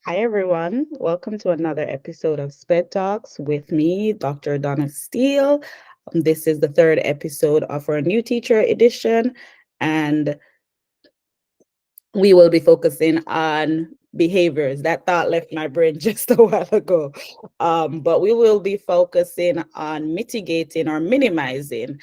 Hi, everyone. Welcome to another episode of SPED Talks with me, Dr. Donna Steele. This is the third episode of our new teacher edition, and we will be focusing on behaviors. That thought left my brain just a while ago. But we will be focusing on mitigating or minimizing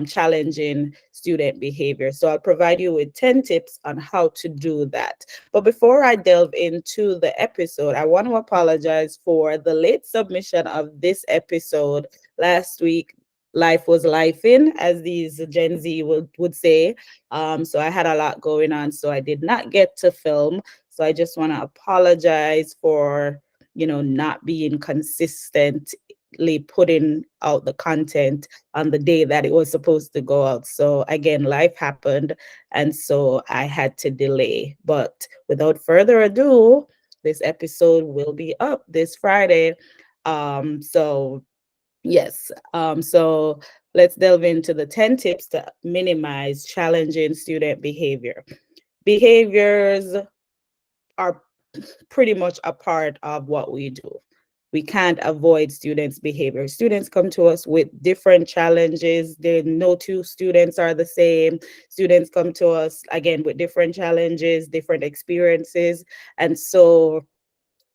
challenging student behavior. So I'll provide you with 10 tips on how to do that. But before I delve into the episode, I want to apologize for the late submission of this episode last week. Life was life in, as these Gen Z would say. So I had a lot going on, so I did not get to film. So I just want to apologize for, not being consistently putting out the content on the day that it was supposed to go out. So again, life happened, and so I had to delay. But without further ado, this episode will be up this Friday. So yes. So let's delve into the 10 tips to minimize challenging student behavior. Behaviors are pretty much a part of what we do. We can't avoid students' behavior. Students come to us with different challenges. No two students are the same. Students come to us again with different challenges, different experiences. And so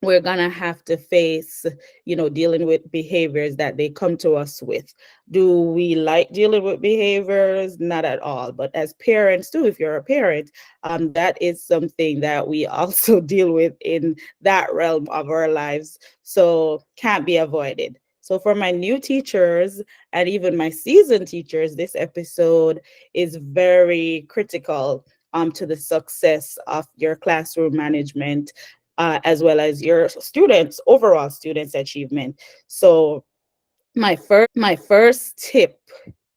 we're gonna have to face, dealing with behaviors that they come to us with. Do we like dealing with behaviors? Not at all. But as parents too, if you're a parent, that is something that we also deal with in that realm of our lives. So can't be avoided. So for my new teachers and even my seasoned teachers, this episode is very critical to the success of your classroom management, as well as your students' overall students' achievement. So my first tip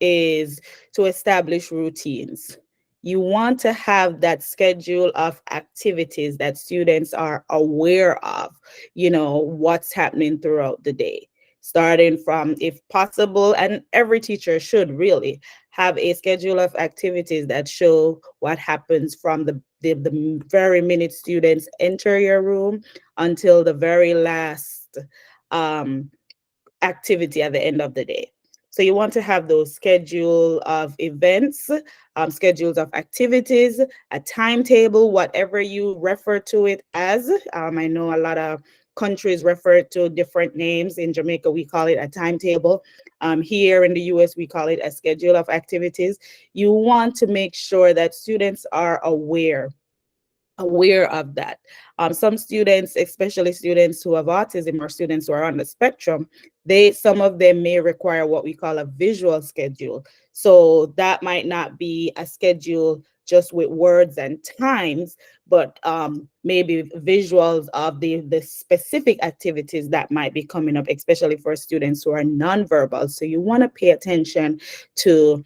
is to establish routines. You want to have that schedule of activities that students are aware of, what's happening throughout the day. Starting from, if possible, and every teacher should really have a schedule of activities that show what happens from the very minute students enter your room until the very last um, activity at the end of the day. So you want to have those schedule of events, schedules of activities, a timetable, whatever you refer to it as. I know a lot of countries refer to different names. In Jamaica, we call it a timetable. Here in the US, we call it a schedule of activities. You want to make sure that students are aware of that. Some students, especially students who have autism or students who are on the spectrum, some of them may require what we call a visual schedule. So that might not be a schedule just with words and times, but maybe visuals of the specific activities that might be coming up, especially for students who are nonverbal. So you want to pay attention to,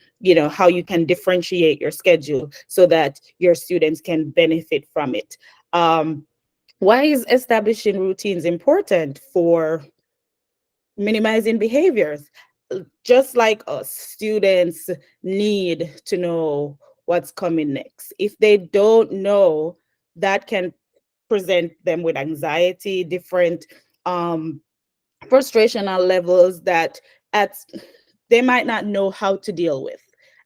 how you can differentiate your schedule so that your students can benefit from it. Why is establishing routines important for minimizing behaviors? Just like us, students need to know what's coming next. If they don't know, that can present them with anxiety, different um, frustrational levels that at they might not know how to deal with.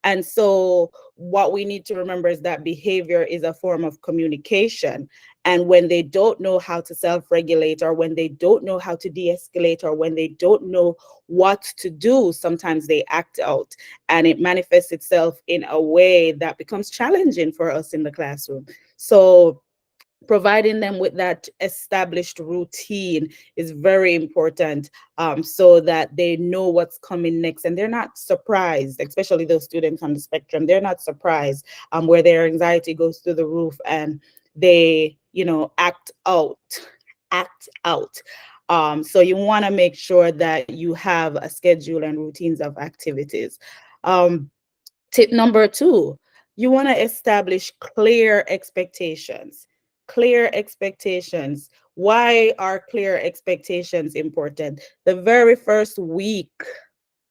And so what we need to remember is that behavior is a form of communication. And when they don't know how to self-regulate, or when they don't know how to de-escalate, or when they don't know what to do, sometimes they act out, and it manifests itself in a way that becomes challenging for us in the classroom. So providing them with that established routine is very important, so that they know what's coming next and they're not surprised, especially those students on the spectrum. They're not surprised where their anxiety goes through the roof and they, act out. So you want to make sure that you have a schedule and routines of activities. Um, Tip number two, you want to establish clear expectations. Clear expectations. Why are clear expectations important? The very first week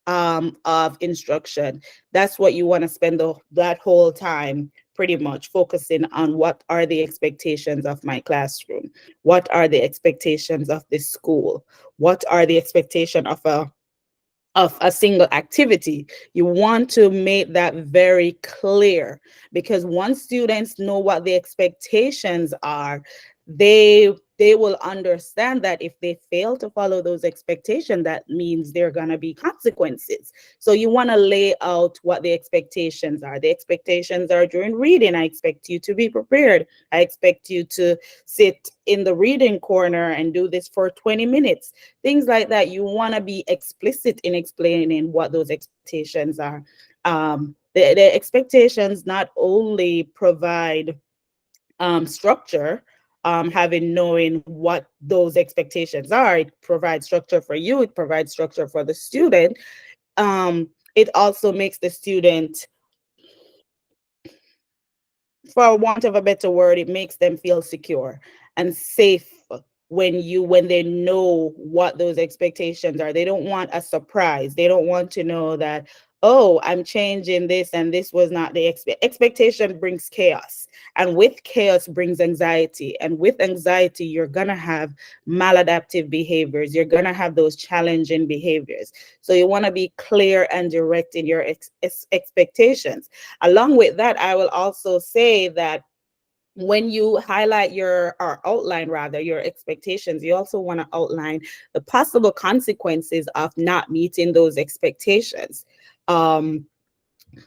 of instruction, that's what you want to spend that whole time pretty much focusing on what are the expectations of my classroom, what are the expectations of this school, what are the expectation of a single activity. You want to make that very clear, because once students know what the expectations are, they will understand that if they fail to follow those expectations, that means there are going to be consequences. So you want to lay out what the expectations are. The expectations are during reading, I expect you to be prepared. I expect you to sit in the reading corner and do this for 20 minutes. Things like that. You want to be explicit in explaining what those expectations are. The expectations not only provide structure, having knowing what those expectations are, it provides structure for you, it provides structure for the student. It also makes the student, for want of a better word, it makes them feel secure and safe when they know what those expectations are. They don't want a surprise. They don't want to know that, oh, I'm changing this and this was not the expectation. Brings chaos, and with chaos brings anxiety, and with anxiety you're gonna have maladaptive behaviors. You're gonna have those challenging behaviors. So you want to be clear and direct in your expectations. Along with that, I will also say that when you highlight or outline rather your expectations, you also want to outline the possible consequences of not meeting those expectations, um,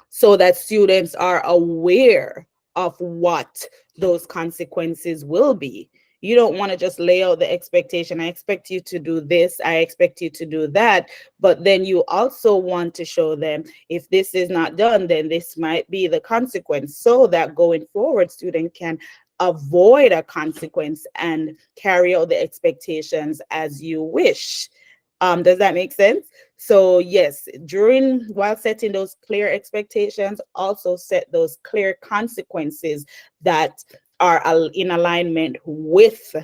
so that students are aware of what those consequences will be. You don't want to just lay out the expectation. I expect you to do this. I expect you to do that. But then you also want to show them, if this is not done, then this might be the consequence, so that going forward, student can avoid a consequence and carry out the expectations as you wish. Does that make sense? So yes, while setting those clear expectations, also set those clear consequences that are in alignment with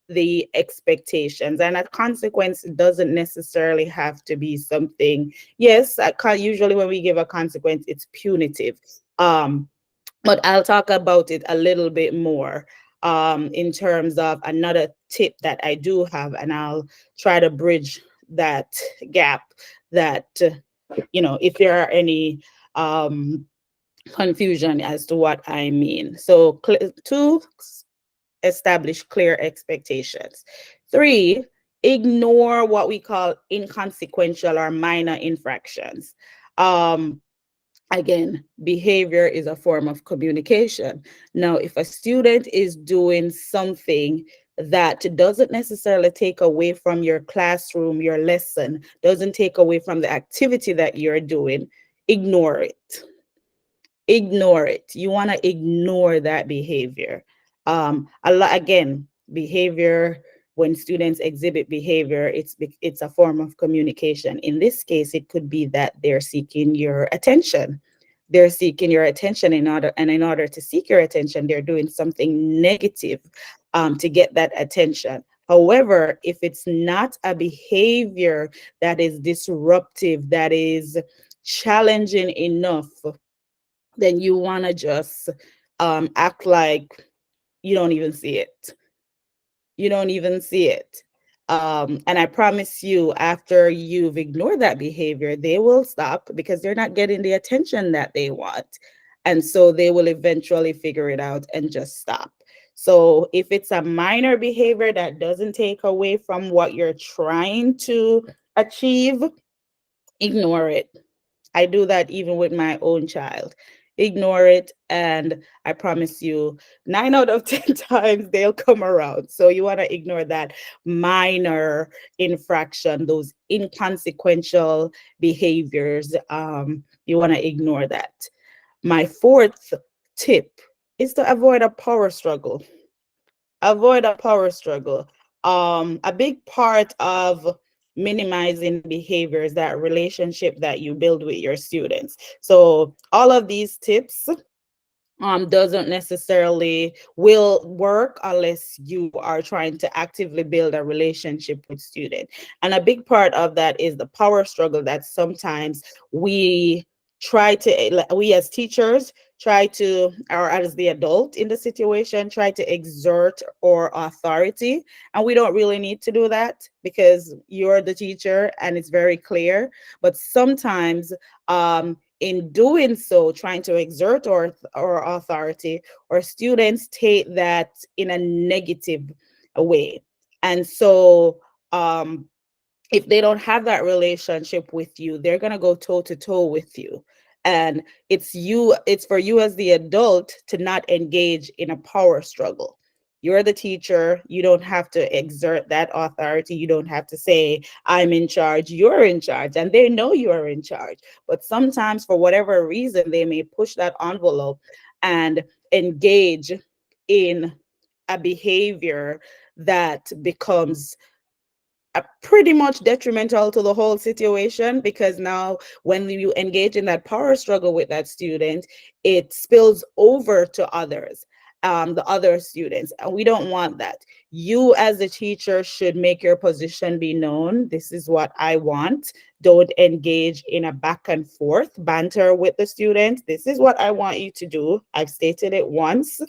the expectations. And a consequence doesn't necessarily have to be something, yes, usually when we give a consequence, it's punitive. But I'll talk about it a little bit more in terms of another tip that I do have, and I'll try to bridge that gap, that, if there are any confusion as to what I mean. So 2, establish clear expectations. 3, ignore what we call inconsequential or minor infractions. Again, behavior is a form of communication. Now, if a student is doing something that doesn't necessarily take away from your classroom, your lesson, doesn't take away from the activity that you're doing, ignore it. Ignore it. You want to ignore that behavior. Again, behavior, when students exhibit behavior, it's a form of communication. In this case, it could be that they're seeking your attention. They're seeking your attention in order to seek your attention, they're doing something negative to get that attention. However, if it's not a behavior that is disruptive, that is challenging enough, then you want to just act like you don't even see it. You don't even see it. And I promise you, after you've ignored that behavior, they will stop, because they're not getting the attention that they want. And so they will eventually figure it out and just stop. So if it's a minor behavior that doesn't take away from what you're trying to achieve, ignore it. I do that even with my own child. Ignore it, and I promise you, 9 out of 10 times they'll come around. So you want to ignore that minor infraction, those inconsequential behaviors. You want to ignore that. My 4th tip is to avoid a power struggle. Avoid a power struggle. A big part of minimizing behavior is that relationship that you build with your students. So all of these tips doesn't necessarily will work unless you are trying to actively build a relationship with student. And a big part of that is the power struggle that sometimes we as teachers try to, or as the adult in the situation, try to exert or authority. And we don't really need to do that because you're the teacher and it's very clear. But sometimes in doing so, trying to exert or authority, or students take that in a negative way. And so if they don't have that relationship with you, they're going to go toe to toe with you. And it's for you as the adult to not engage in a power struggle. You're the teacher. You don't have to exert that authority. You don't have to say, I'm in charge. You're in charge. And they know you are in charge. But sometimes, for whatever reason, they may push that envelope and engage in a behavior that becomes pretty much detrimental to the whole situation, because now when you engage in that power struggle with that student, it spills over to others, the other students, and we don't want that. You as a teacher should make your position be known. This is what I want. Don't engage in a back and forth banter with the student. This is what I want you to do. I've stated it once,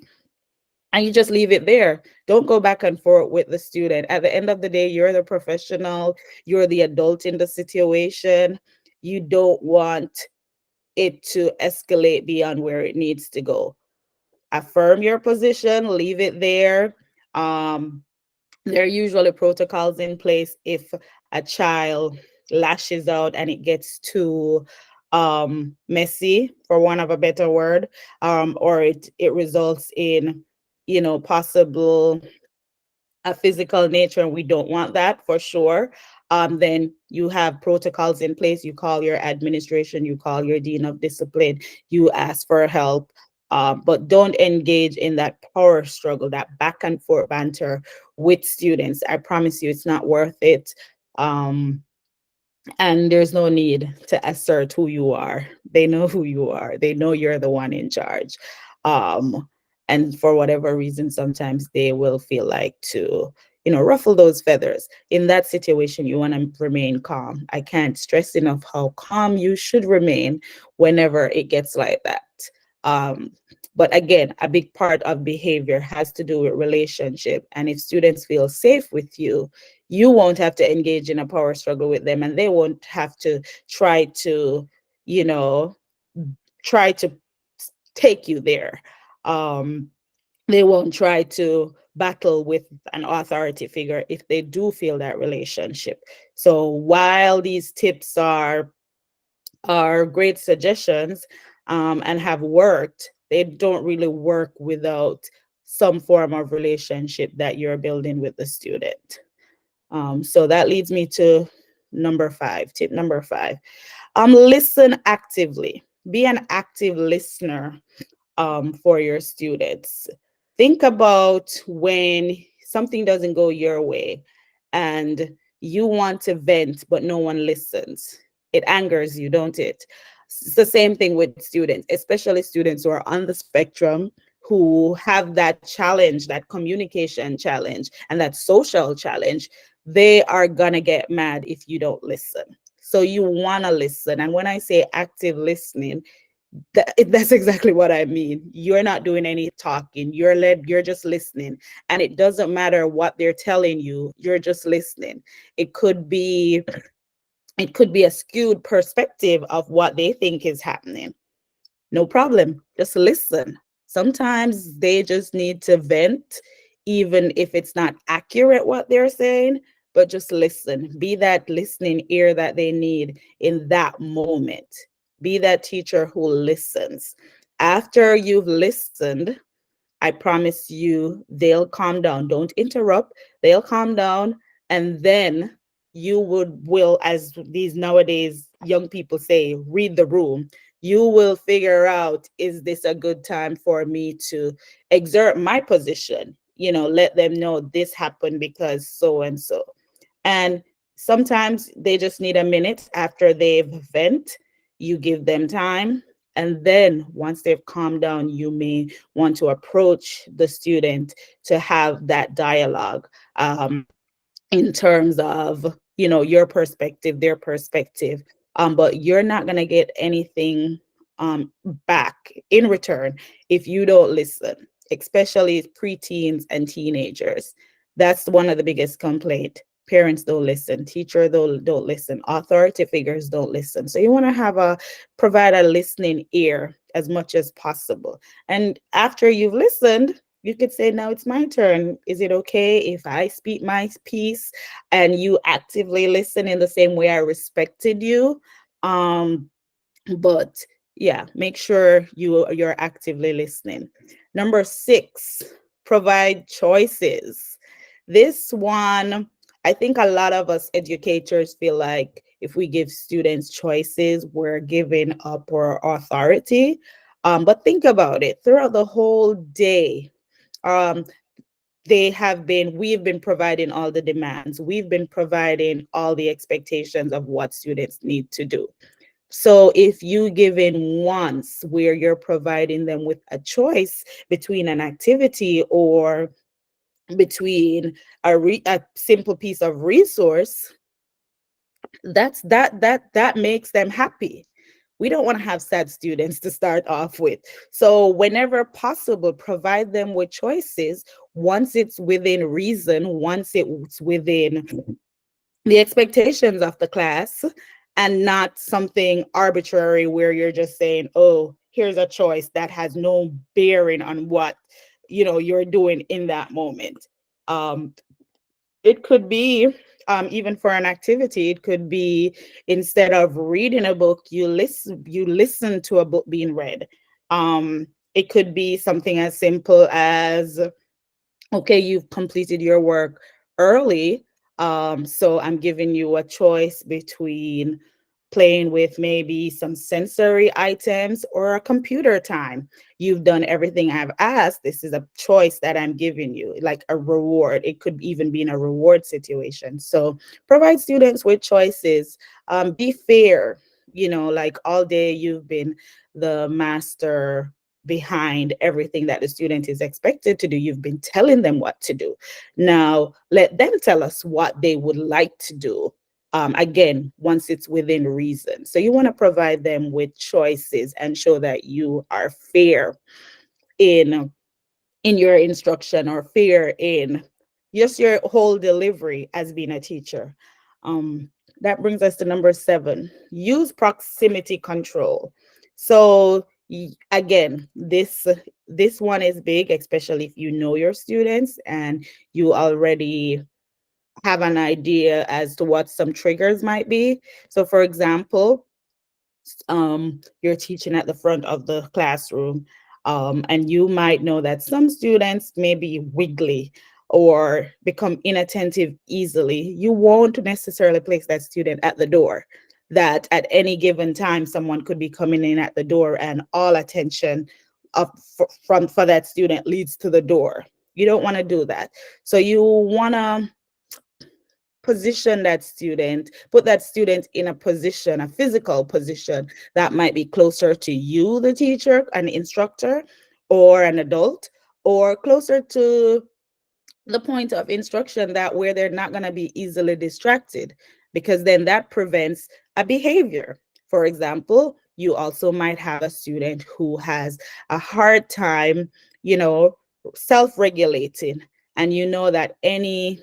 and you just leave it there. Don't go back and forth with the student. At the end of the day, you're the professional, you're the adult in the situation. You don't want it to escalate beyond where it needs to go. Affirm your position, leave it there. There are usually protocols in place if a child lashes out and it gets too messy, for want of a better word, or it results in, possible a physical nature, and we don't want that for sure. Then you have protocols in place. You call your administration, you call your dean of discipline, you ask for help. But don't engage in that power struggle, that back and forth banter with students. I promise you, it's not worth it. And there's no need to assert who you are. They know who you are. They know you're the one in charge. Um, and for whatever reason, sometimes they will feel like to, ruffle those feathers. In that situation, you want to remain calm. I can't stress enough how calm you should remain whenever it gets like that. Um, but again, a big part of behavior has to do with relationship. And if students feel safe with you, you won't have to engage in a power struggle with them, and they won't have to try to, you know, try to take you there. Um, they won't try to battle with an authority figure if they do feel that relationship. So while these tips are great suggestions, and have worked, they don't really work without some form of relationship that you're building with the student. So that leads me to number 5, tip number 5. Listen actively. Be an active listener for your students. Think about when something doesn't go your way and you want to vent, but no one listens. It angers you, don't it? It's the same thing with students, especially students who are on the spectrum, who have that challenge, that communication challenge, and that social challenge. They are gonna get mad if you don't listen. So you wanna listen. And when I say active listening, that's exactly what I mean. You're not doing any talking. You're just listening. And it doesn't matter what they're telling you, you're just listening. It could be it could be a skewed perspective of what they think is happening. No problem. Just listen. Sometimes they just need to vent, even if it's not accurate what they're saying, but just listen. Be that listening ear that they need in that moment. Be that teacher who listens. After you've listened, I promise you they'll calm down. Don't interrupt. They'll calm down, and then you will, as these nowadays young people say, read the room. You will figure out, is this a good time for me to exert my position? Let them know this happened because so and so. And sometimes they just need a minute after they've vent. You give them time. And then once they've calmed down, you may want to approach the student to have that dialogue, in terms of, your perspective, their perspective. But you're not going to get anything back in return if you don't listen, especially preteens and teenagers. That's one of the biggest complaint. Parents don't listen, teacher don't listen, authority figures don't listen. So you want to provide a listening ear as much as possible. And after you've listened, you could say, now it's my turn. Is it okay if I speak my piece and you actively listen in the same way I respected you? But yeah, make sure you're actively listening. Number 6, provide choices. This one, I think a lot of us educators feel like if we give students choices, we're giving up our authority. But think about it, throughout the whole day, um, we've been providing all the demands, we've been providing all the expectations of what students need to do. So if you give in once where you're providing them with a choice between an activity or between a simple piece of resource, that makes them happy. We don't want to have sad students to start off with. So whenever possible, provide them with choices once it's within reason, once it's within the expectations of the class, and not something arbitrary where you're just saying, oh, here's a choice that has no bearing on what you're doing in that moment. um, it could be, even for an activity, it could be, instead of reading a book, you listen to a book being read. It could be something as simple as, okay, you've completed your work early. So I'm giving you a choice between playing with maybe some sensory items or a computer time. You've done everything I've asked. This is a choice that I'm giving you, like a reward. It could even be in a reward situation. So provide students with choices. Be fair. Like all day you've been the master behind everything that the student is expected to do. You've been telling them what to do. Now, let them tell us what they would like to do. Again, once it's within reason. So you want to provide them with choices and show that you are fair in your instruction, or fair in just your whole delivery as being a teacher. Um, that brings us to number 7, use proximity control. So again, this one is big, especially if you know your students and you already have an idea as to what some triggers might be. So for example, you're teaching at the front of the classroom, and you might know that some students may be wiggly or become inattentive easily. You won't necessarily place that student at the door. That at any given time, someone could be coming in at the door, and all attention for that student leads to the door. You don't want to do that. So you want to put that student in a position, a physical position that might be closer to you, the teacher, an instructor, or an adult, or closer to the point of instruction, that where they're not going to be easily distracted, because then that prevents a behavior. For example, you also might have a student who has a hard time, self-regulating, and you know that any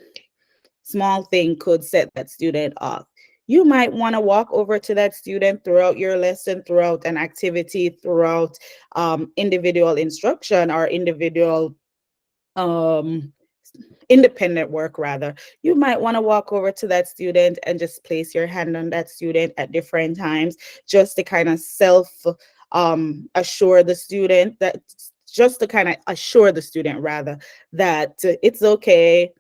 small thing could set that student off. You might want to walk over to that student throughout your lesson, throughout an activity, throughout individual instruction, or um, independent work rather. You might want to walk over to that student and just place your hand on that student at different times, just to kind of assure the student that just to kind of assure the student rather that it's okay,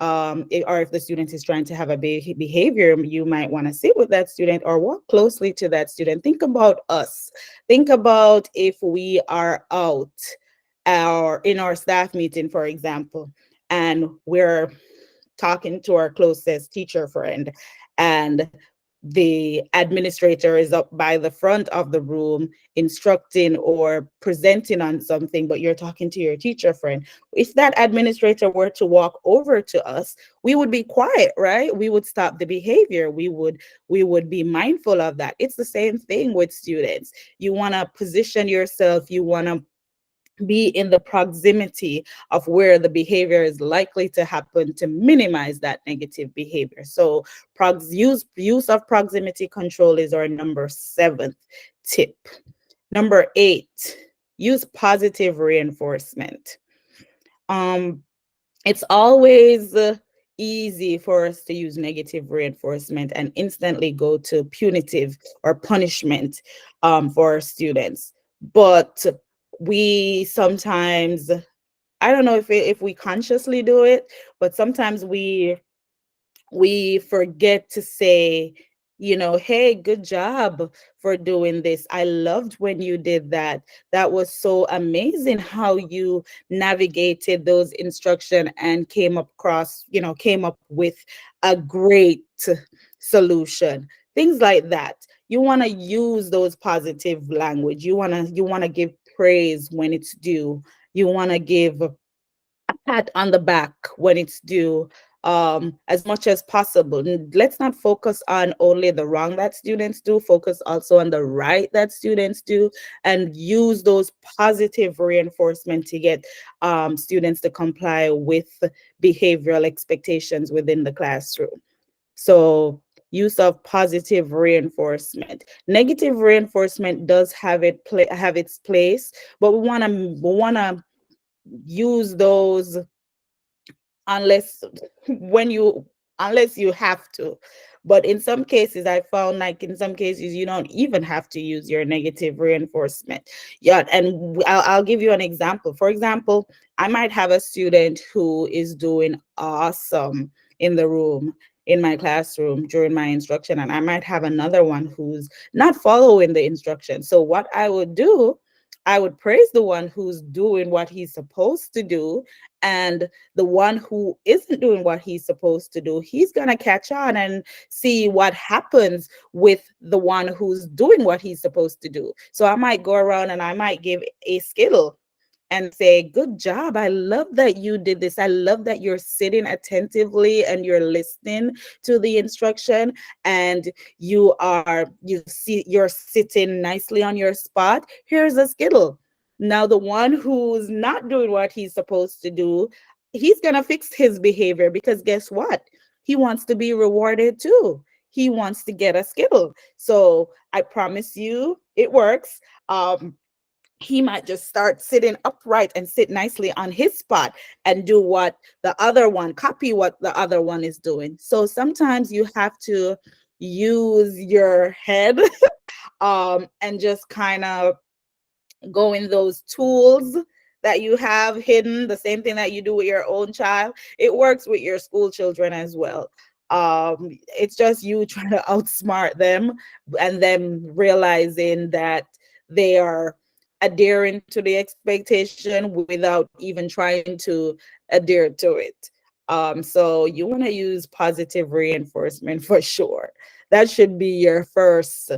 or if the student is trying to have a behavior, you might want to sit with that student or walk closely to that student. Think about us. Think about if we are out or in our staff meeting, for example, and we're talking to our closest teacher friend, and the administrator is up by the front of the room instructing or presenting on something, but you're talking to your teacher friend. If that administrator were to walk over to us, we would be quiet, right? We would stop the behavior. We would be mindful of that. It's the same thing with students. You want to position yourself, you want to be in the proximity of where the behavior is likely to happen to minimize that negative behavior. So use of proximity control is our number 7th tip. Number 8, use positive reinforcement. It's always easy for us to use negative reinforcement and instantly go to punitive or punishment for our students. But we sometimes, I don't know if we consciously do it, but sometimes we forget to say, hey, good job for doing this. I loved when you did that. That was so amazing how you navigated those instructions and came up with a great solution. Things like that. You want to use those positive language. You want to give praise when it's due. You want to give a pat on the back when it's due, as much as possible. Let's not focus on only the wrong that students do, focus also on the right that students do, and use those positive reinforcement to get students to comply with behavioral expectations within the classroom. So use of positive reinforcement. Negative reinforcement does have its place, but we wanna use those unless when you unless you have to. But in some cases, I found like in some cases you don't even have to use your negative reinforcement. Yeah, and I'll give you an example. For example, I might have a student who is doing awesome in the room, in my classroom during my instruction, and I might have another one who's not following the instruction. So what I would do, I would praise the one who's doing what he's supposed to do, and the one who isn't doing what he's supposed to do, he's going to catch on and see what happens with the one who's doing what he's supposed to do. So I might go around and I might give a skittle and say, good job. I love that you did this. I love that you're sitting attentively and you're listening to the instruction, and you're sitting nicely on your spot. Here's a skittle. Now the one who's not doing what he's supposed to do, he's going to fix his behavior, because guess what? He wants to be rewarded too. He wants to get a skittle. So I promise you it works. He might just start sitting upright and sit nicely on his spot and do copy what the other one is doing. So sometimes you have to use your head and just kind of go in those tools that you have hidden, the same thing that you do with your own child. It works with your school children as well. It's just you trying to outsmart them and them realizing that they are adhering to the expectation without even trying to adhere to it. So you want to use positive reinforcement for sure. That should be your first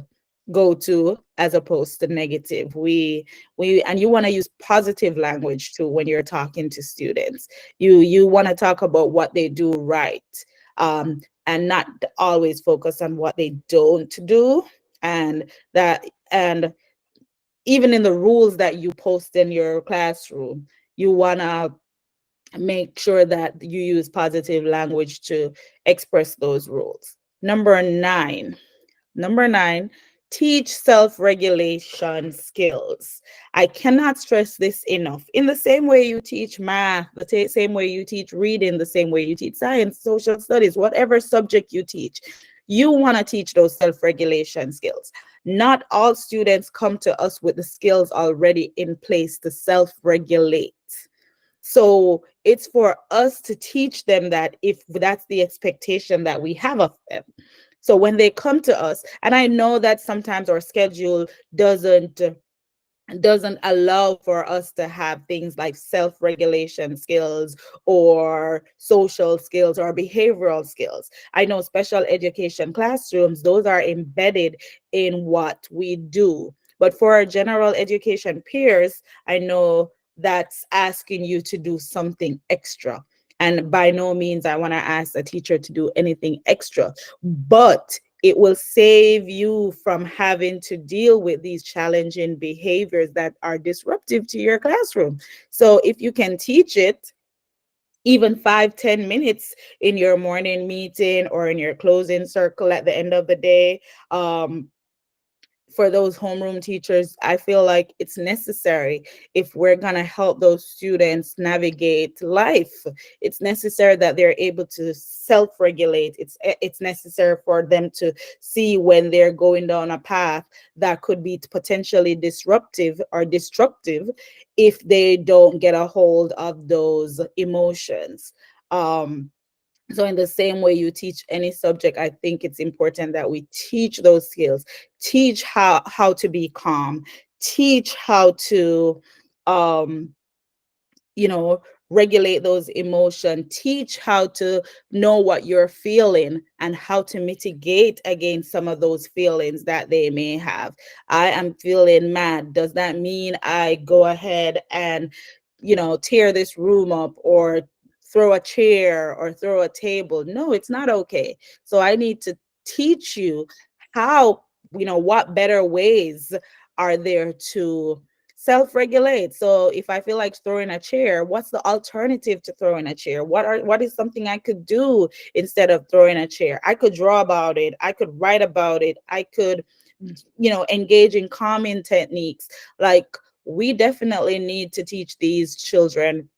go-to as opposed to negative. And you want to use positive language too when you're talking to students. You want to talk about what they do right, and not always focus on what they don't do. And even in the rules that you post in your classroom, you want to make sure that you use positive language to express those rules. Number nine, teach self-regulation skills. I cannot stress this enough. In the same way you teach math, the same way you teach reading, the same way you teach science, social studies, whatever subject you teach, you want to teach those self-regulation skills. Not all students come to us with the skills already in place to self-regulate. So it's for us to teach them that, if that's the expectation that we have of them. So when they come to us, and I know that sometimes our schedule doesn't doesn't allow for us to have things like self-regulation skills or social skills or behavioral skills. I know special education classrooms, those are embedded in what we do. But for our general education peers, I know that's asking you to do something extra. And by no means I want to ask a teacher to do anything extra, but it will save you from having to deal with these challenging behaviors that are disruptive to your classroom. So if you can teach it even 5-10 minutes in your morning meeting or in your closing circle at the end of the day, for those homeroom teachers, I feel like it's necessary if we're going to help those students navigate life. It's necessary that they're able to self-regulate. It's necessary for them to see when they're going down a path that could be potentially disruptive or destructive if they don't get a hold of those emotions. So in the same way you teach any subject, I think it's important that we teach those skills, teach how to be calm, teach how to um you know regulate those emotions, teach how to know what you're feeling and how to mitigate against some of those feelings that they may have. I am feeling mad, does that mean I go ahead and tear this room up or throw a chair or throw a table? No, it's not okay. So I need to teach you how, what better ways are there to self-regulate. So if I feel like throwing a chair, what's the alternative to throwing a chair? What is something I could do instead of throwing a chair? I could draw about it, I could write about it, I could engage in calming techniques. Like, we definitely need to teach these children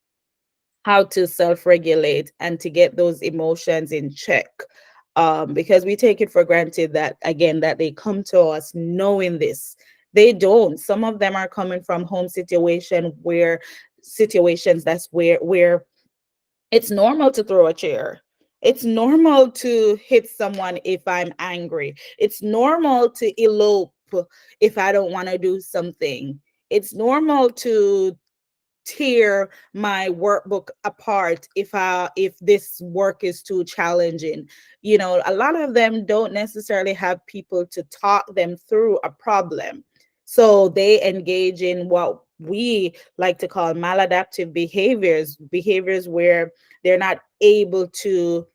how to self-regulate and to get those emotions in check, because we take it for granted that, again, that they come to us knowing this. They don't. Some of them are coming from home situations that's where it's normal to throw a chair. It's normal to hit someone if I'm angry. It's normal to elope if I don't want to do something. It's normal to tear my workbook apart if this work is too challenging. A lot of them don't necessarily have people to talk them through a problem, so they engage in what we like to call maladaptive behaviors where they're not able to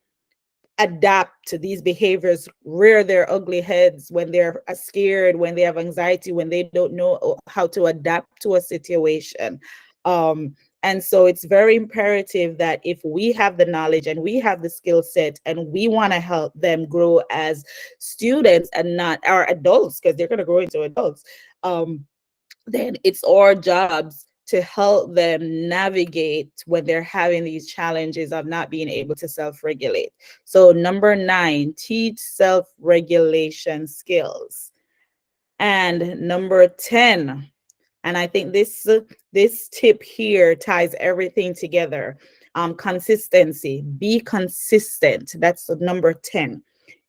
adapt to these behaviors, rear their ugly heads when they're scared, when they have anxiety, when they don't know how to adapt to a situation. Um, and so it's very imperative that if we have the knowledge and we have the skill set and we want to help them grow as students and not our adults, because they're going to grow into adults, then it's our jobs to help them navigate when they're having these challenges of not being able to self-regulate. So number 9, teach self-regulation skills. And number 10, and I think this tip here ties everything together. Consistency. Be consistent. That's number 10.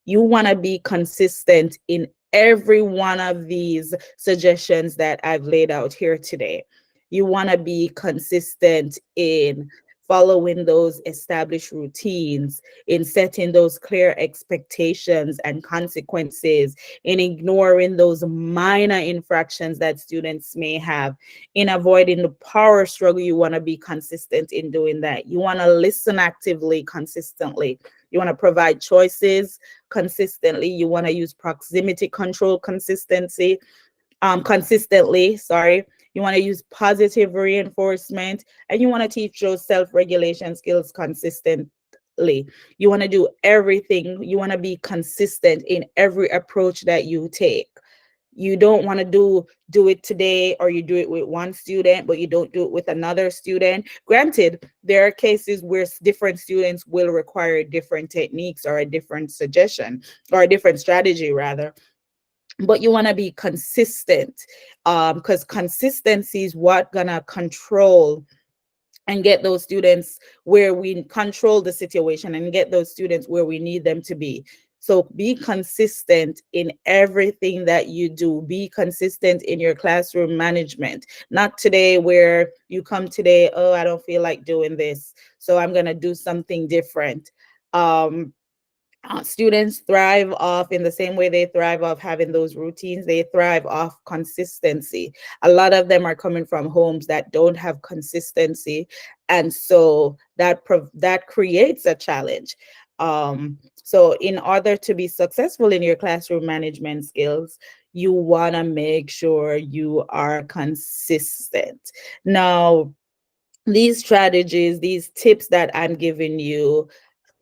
You want to be consistent in every one of these suggestions that I've laid out here today. You want to be consistent in following those established routines, in setting those clear expectations and consequences, in ignoring those minor infractions that students may have, in avoiding the power struggle. You want to be consistent in doing that. You want to listen actively, consistently. You want to provide choices consistently. You want to use proximity control consistently, sorry. You want to use positive reinforcement, and you want to teach those self-regulation skills consistently. You want to do everything. You want to be consistent in every approach that you take. You don't want to do it today, or you do it with one student but you don't do it with another student. Granted, there are cases where different students will require different techniques or a different suggestion or a different strategy rather, but you want to be consistent, because consistency is what gonna control and get those students where we control the situation and get those students where we need them to be. So be consistent in everything that you do. Be consistent in your classroom management. Not today where you come today, oh, I don't feel like doing this, so I'm going to do something different. Um, Students thrive off in the same way they thrive off having those routines. They thrive off consistency. A lot of them are coming from homes that don't have consistency, and so that creates a challenge. So in order to be successful in your classroom management skills, you want to make sure you are consistent. Now, these strategies, these tips that I'm giving you,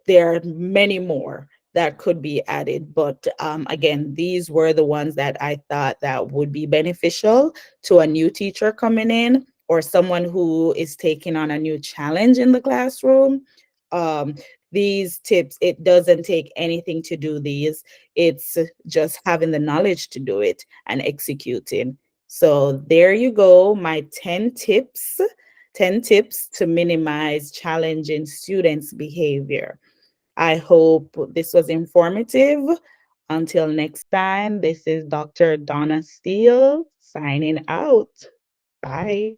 there are many more that could be added, but again, these were the ones that I thought that would be beneficial to a new teacher coming in or someone who is taking on a new challenge in the classroom. um, these tips, it doesn't take anything to do these. It's just having the knowledge to do it and executing. So there you go, my 10 tips to minimize challenging students' behavior. I hope this was informative. Until next time, this is Dr. Donna Steele signing out. Bye.